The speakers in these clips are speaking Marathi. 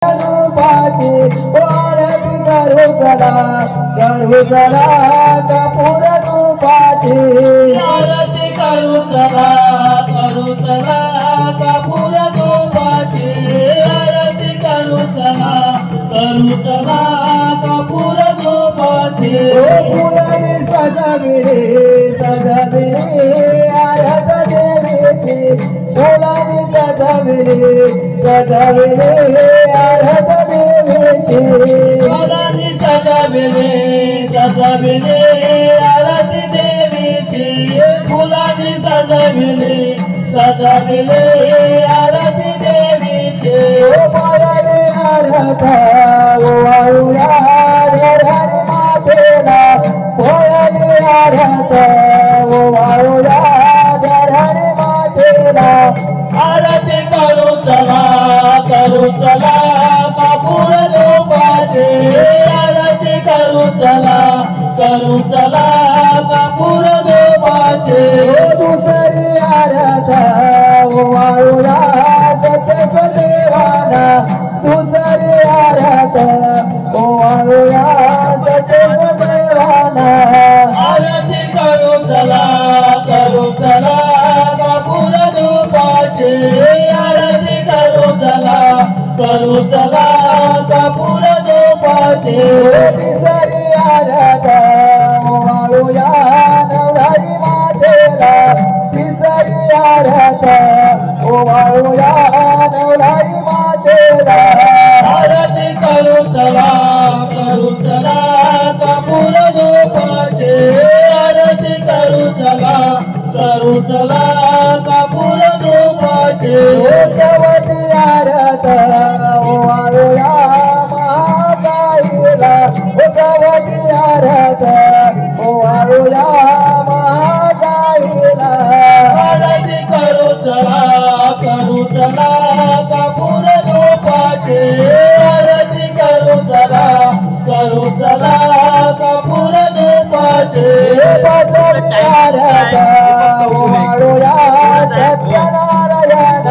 रूपाची आरती करू चला कपूर रूपाची आरती करू चला कपूर रूपाची आरती करू चला कपूर रूपाची फुलांनी सजविली आरत देवीची फुलांनी सजविली आरत देवीची फुलांनी सजविली आरती देवीची फुलांनी सजविली आरती देवीची मारणे आरत वाळूया धरणी मातेला पोळणी आरत वाळूया धरणी मातेला आरती करू चला कपूर रूपाची आरती करू चला कपूर रूपाची दुसरी आरत वाळूया सत्यक देवाना दुसरी आरत वाळूया सत्यक देवाना आरती करू चला कपूर रूपाची आरती करू चला कपूर रूपाची तिसरी आरत वाळूया नवधारी मातेला तिसरी आरत वाळूया नवधारी मातेला आरती करू चला कपूर रूपाची आरती करू चला कपूर रूपाची चवती आरत वाळूया महाकाईला चवती आरत वाळूया महाकाईला आरती करू चला कपूर रूपाची आरती करू चला कपूर रूपाची पचरी आरत वाळूया सत्यनारायण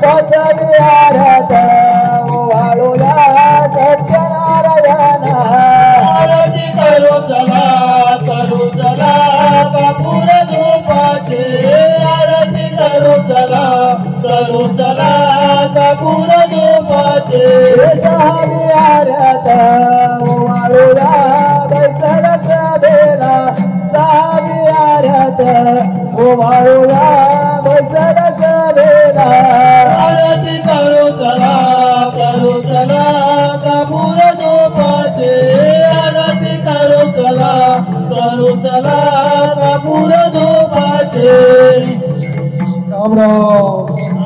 पचरी आरत वाळूया सत्यनारायण आरती करू चला कपूर रूपाची आरती करू चला कपूर रूपाची सहावी आरत वाळूया बैसल सभेला सहावी आरत वाळूया बैसल सभेला आरती करू चला कपूर रूपाची आरती करू चला कपूर रूपाची राम राम